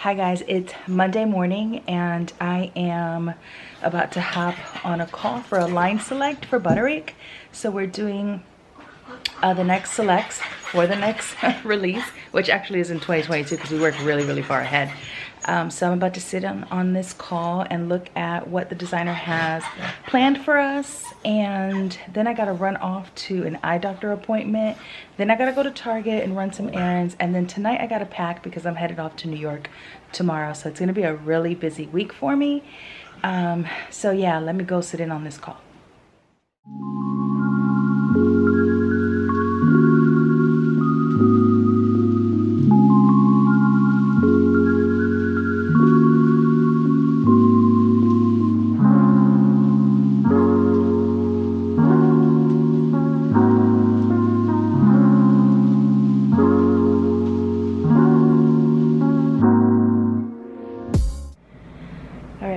Hi guys, it's Monday morning and I am about to hop on a call for a line select for Butterick. So we're doing the next selects for the next release, which actually is in 2022 because we work really far ahead. So I'm about to sit on this call and look at what the designer has planned for us, and then I gotta run off to an eye doctor appointment. Then I gotta go to Target and run some errands, and then tonight I gotta pack because I'm headed off to New York tomorrow. So it's gonna be a really busy week for me. So yeah, let me go sit in on this call.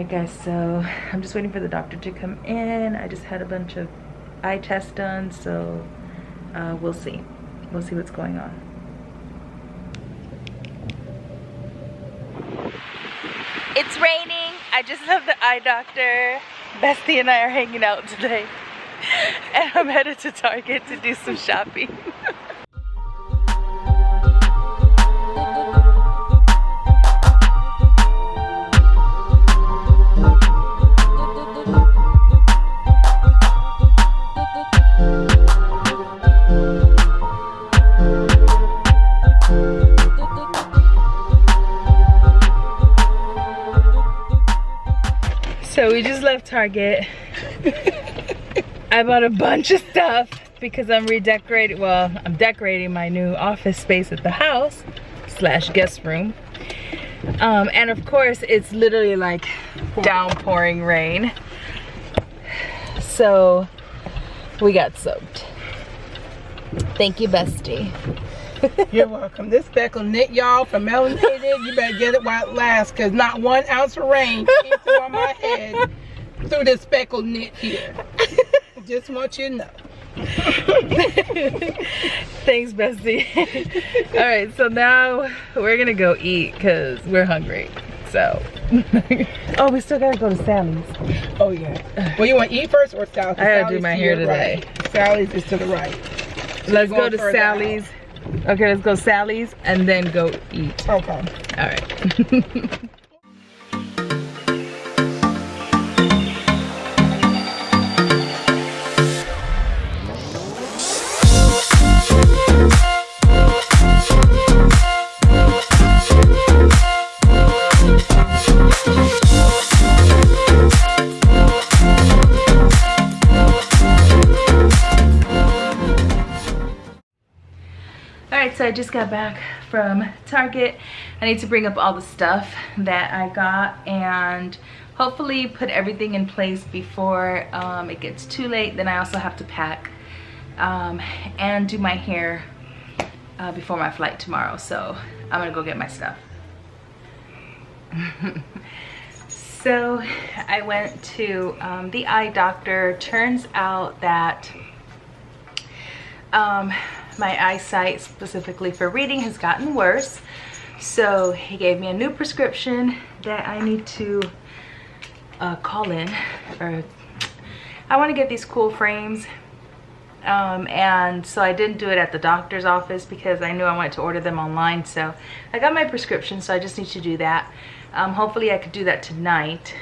Guys, so I'm just waiting for the doctor to come in. I just had a bunch of eye tests done, so we'll see what's going on. It's raining. I just left the eye doctor. Bestie and I are hanging out today and I'm headed to Target to do some shopping. So we just left Target. I bought a bunch of stuff because I'm redecorating. Well, I'm decorating my new office space at the house / guest room. And of course, it's literally like downpouring rain. So we got soaked. Thank you, Bestie. You're welcome. This speckled knit, y'all, from Melanated. You better get it while it lasts, because not 1 ounce of rain came through on my head through this speckled knit here. Just want you to know. Thanks, Bestie. All right, so now we're gonna go eat because we're hungry. So, oh, we still gotta go to Sally's. Oh yeah. Well, you want to eat first or Sally's? I gotta do my hair today. Right. Sally's is to the right. Let's go to Sally's. Okay, let's go Sally's and then go eat. Okay. All right. So I just got back from Target. I need to bring up all the stuff that I got and hopefully put everything in place before it gets too late. Then I also have to pack and do my hair before my flight tomorrow. So I'm gonna go get my stuff. So I went to the eye doctor. Turns out that my eyesight, specifically for reading, has gotten worse. So he gave me a new prescription that I need to call in. Or I want to get these cool frames. And so I didn't do it at the doctor's office because I knew I wanted to order them online. So I got my prescription, so I just need to do that. Hopefully I could do that tonight.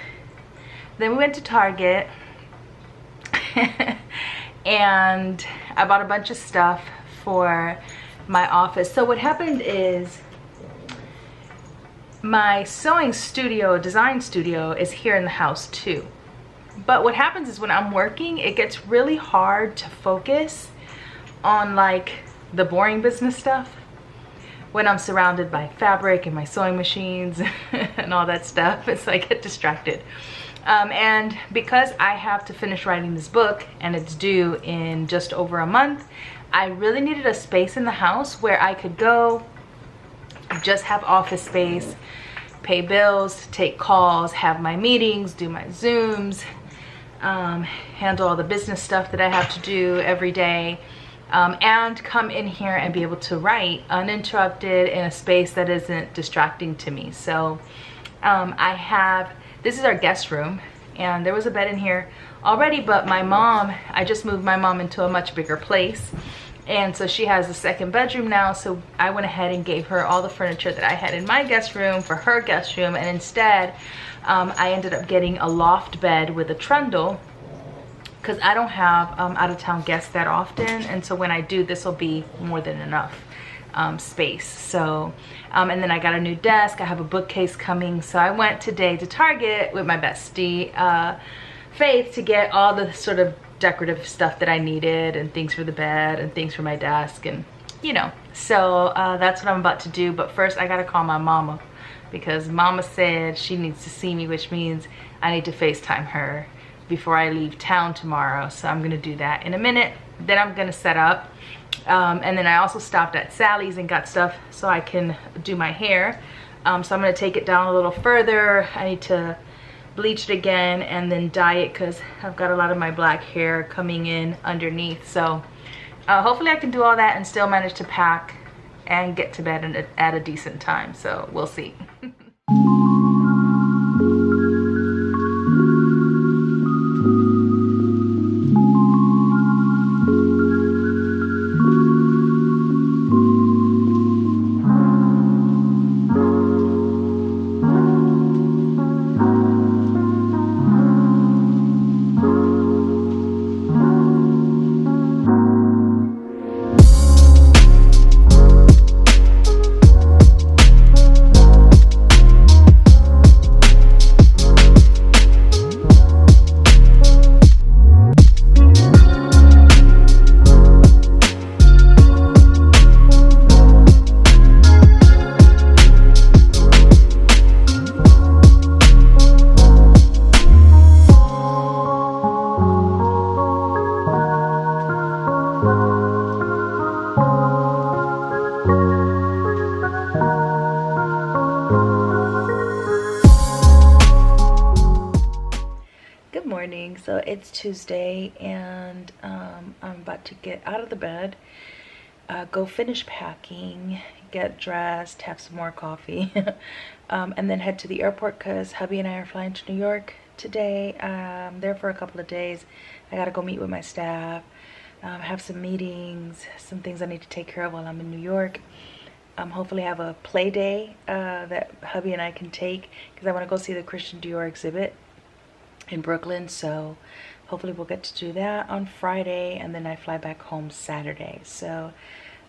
Then we went to Target and I bought a bunch of stuff for my office. So what happened is my sewing studio, design studio, is here in the house too. But what happens is when I'm working, it gets really hard to focus on like the boring business stuff when I'm surrounded by fabric and my sewing machines and all that stuff. It's like I get distracted. And because I have to finish writing this book and it's due in just over a month, I really needed a space in the house where I could go, just have office space, pay bills, take calls, have my meetings, do my Zooms, handle all the business stuff that I have to do every day, and come in here and be able to write uninterrupted in a space that isn't distracting to me. So this is our guest room, and there was a bed in here already, but I just moved my mom into a much bigger place, and so she has a second bedroom now. So I went ahead and gave her all the furniture that I had in my guest room for her guest room, and instead I ended up getting a loft bed with a trundle, because I don't have out-of-town guests that often, and so when I do, this will be more than enough space. So and then I got a new desk. I have a bookcase coming, so I went today to Target with my bestie Faith to get all the sort of decorative stuff that I needed, and things for the bed and things for my desk, and you know, so that's what I'm about to do. But first I gotta call my mama, because mama said she needs to see me, which means I need to FaceTime her before I leave town tomorrow. So I'm gonna do that in a minute. Then I'm gonna set up, and then I also stopped at Sally's and got stuff so I can do my hair. So I'm gonna take it down a little further. I need to bleach it again and then dye it, because I've got a lot of my black hair coming in underneath. So hopefully I can do all that and still manage to pack and get to bed at a decent time. So we'll see. So it's Tuesday, and I'm about to get out of the bed, go finish packing, get dressed, have some more coffee, and then head to the airport, because hubby and I are flying to New York today. There for a couple of days. I gotta go meet with my staff, have some meetings, some things I need to take care of while I'm in New York. Hopefully have a play day that hubby and I can take, because I want to go see the Christian Dior exhibit in Brooklyn. So hopefully we'll get to do that on Friday, and then I fly back home Saturday. So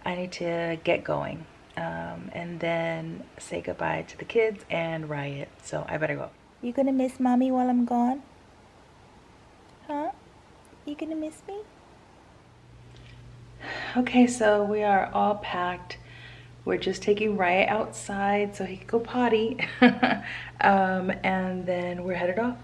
I need to get going, and then say goodbye to the kids and Riot. So I better go. You gonna miss mommy while I'm gone? Huh? You gonna miss me? Okay, so we are all packed. We're just taking Riot outside so he can go potty, and then we're headed off.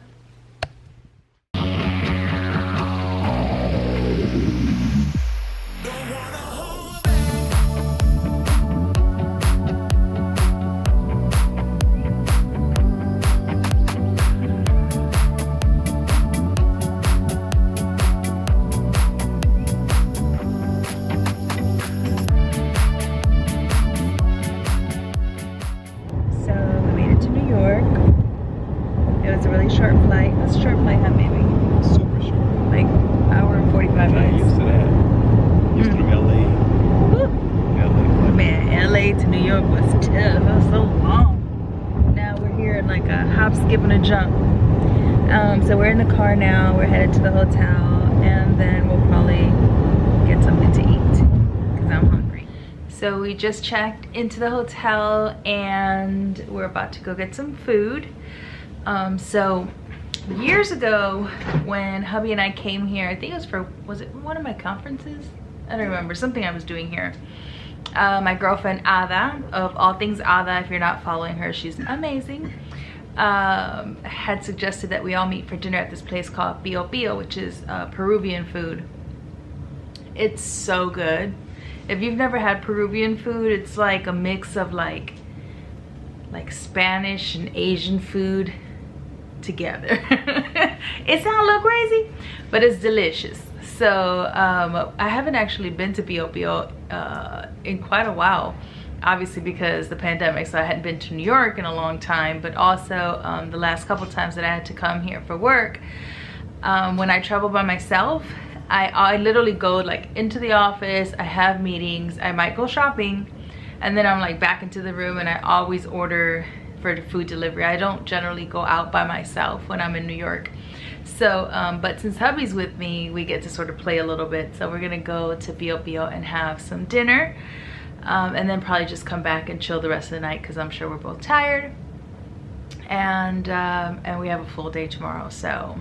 Short flight. What's a short flight, huh, baby? Super short. Like hour and 45 minutes. I'm used to that. Used to LA. Woo. LA. Man, LA to New York was tough. It was so long. Now we're here in like a hop, skip, and a jump. So we're in the car now. We're headed to the hotel, and then we'll probably get something to eat, because I'm hungry. So we just checked into the hotel, and we're about to go get some food. So years ago when hubby and I came here, I think it was it one of my conferences? I don't remember, something I was doing here. My girlfriend Ada, of all things Ada, if you're not following her, she's amazing, had suggested that we all meet for dinner at this place called Bio Bio, which is Peruvian food. It's so good. If you've never had Peruvian food, it's like a mix of like Spanish and Asian food together. It sounds a little crazy, but it's delicious. So I haven't actually been to BOBO in quite a while, obviously because the pandemic, so I hadn't been to New York in a long time, but also the last couple times that I had to come here for work, when I travel by myself, I literally go like into the office, I have meetings, I might go shopping, and then I'm like back into the room, and I always order for the food delivery. I don't generally go out by myself when I'm in New York. So, but since hubby's with me, we get to sort of play a little bit. So we're gonna go to BOBO and have some dinner, and then probably just come back and chill the rest of the night because I'm sure we're both tired. And we have a full day tomorrow. So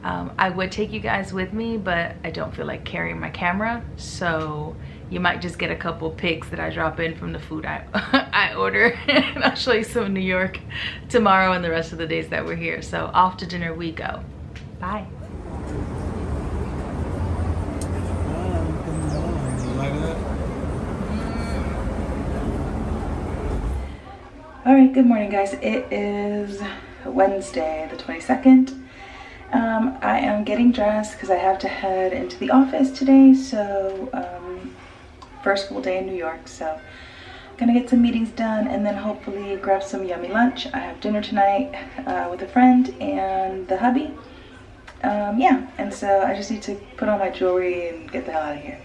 I would take you guys with me, but I don't feel like carrying my camera. So you might just get a couple pics that I drop in from the food I order. And I'll show you some in New York tomorrow and the rest of the days that we're here. So off to dinner we go. Bye. All right, good morning guys. It is Wednesday the 22nd. I am getting dressed because I have to head into the office today. So first full day in New York. So gonna get some meetings done and then hopefully grab some yummy lunch. I have dinner tonight with a friend and the hubby. Yeah, and so I just need to put on my jewelry and get the hell out of here.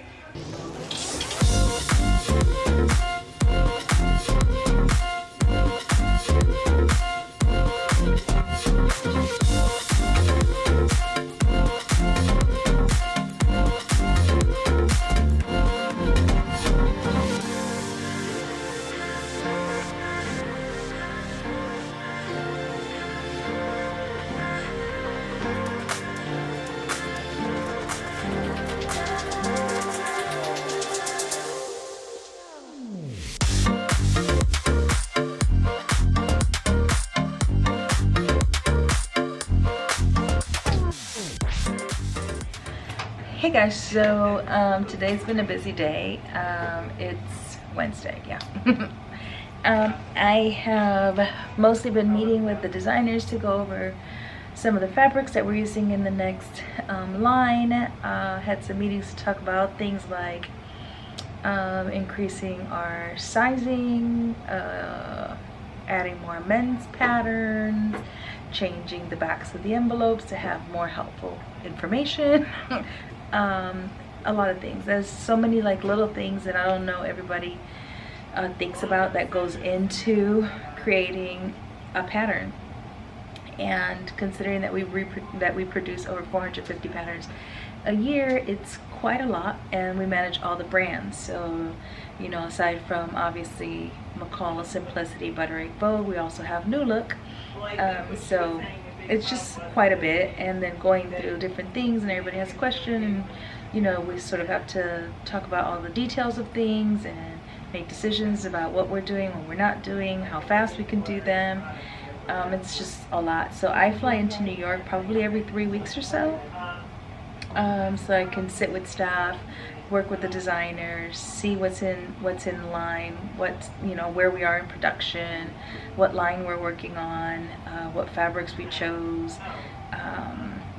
Hey guys, so today's been a busy day. It's Wednesday, yeah. I have mostly been meeting with the designers to go over some of the fabrics that we're using in the next line. Had some meetings to talk about things like increasing our sizing, adding more men's patterns, changing the backs of the envelopes to have more helpful information. A lot of things. There's so many like little things that I don't know everybody thinks about that goes into creating a pattern. And considering that we produce over 450 patterns a year, it's quite a lot, and we manage all the brands. So, you know, aside from obviously McCall, Simplicity, Butterick, Vogue, we also have New Look. So it's just quite a bit, and then going through different things and everybody has a question, and you know, we sort of have to talk about all the details of things and make decisions about what we're doing, what we're not doing, how fast we can do them. It's just a lot. So I fly into New York probably every 3 weeks or so, so I can sit with staff, work with the designers, see what's in line, what, you know, where we are in production, what line we're working on, what fabrics we chose,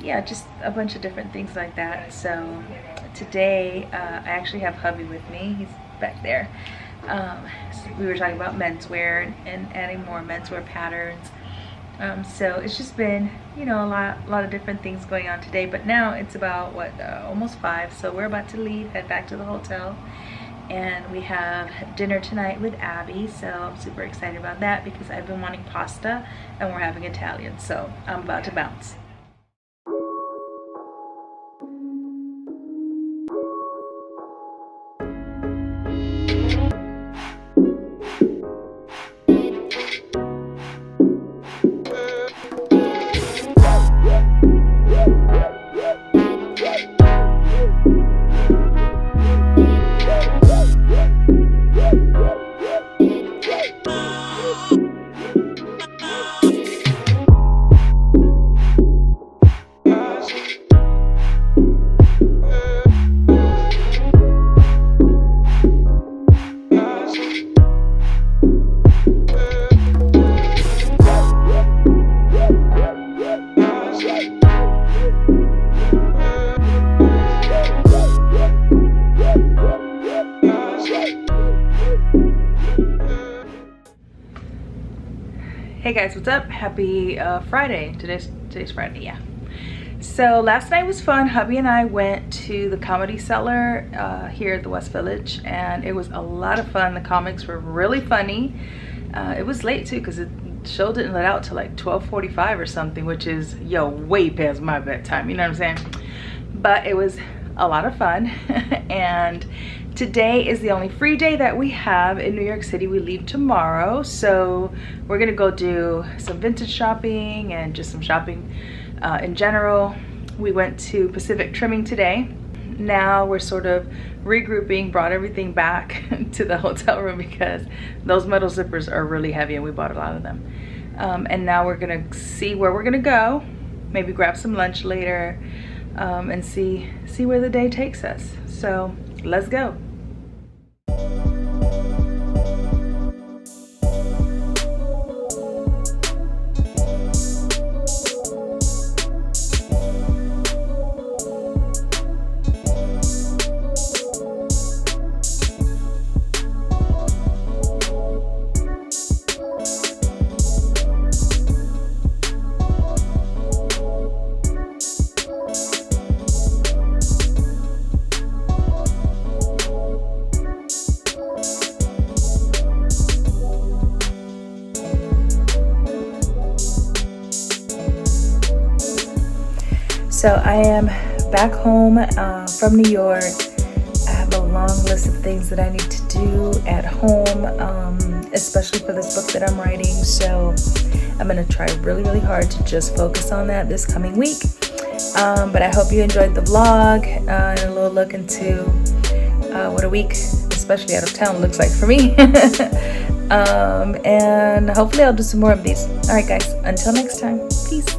yeah, just a bunch of different things like that. So today I actually have hubby with me. He's back there. So we were talking about menswear and adding more menswear patterns. So it's just been, you know, a lot of different things going on today. But now it's about what, almost 5. So we're about to leave, head back to the hotel, and we have dinner tonight with Abby. So I'm super excited about that because I've been wanting pasta and we're having Italian. So I'm about to bounce. Hey guys, what's up? Happy Friday. Today's Friday, yeah. So last night was fun. Hubby and I went to the Comedy Cellar here at the West Village, and it was a lot of fun. The comics were really funny. It was late too because the show didn't let out till like 12:45 or something, which is way past my bedtime, you know what I'm saying? But it was a lot of fun. And today is the only free day that we have in New York City. We leave tomorrow, so we're gonna go do some vintage shopping and just some shopping in general. We went to Pacific Trimming today. Now we're sort of regrouping, brought everything back to the hotel room because those metal zippers are really heavy and we bought a lot of them. And now we're gonna see where we're gonna go, maybe grab some lunch later, and see where the day takes us. So let's go. So I am back home from New York. I have a long list of things that I need to do at home, especially for this book that I'm writing. So I'm gonna try really hard to just focus on that this coming week. But I hope you enjoyed the vlog and a little look into what a week, especially out of town, looks like for me. And hopefully I'll do some more of these. All right guys, until next time, peace.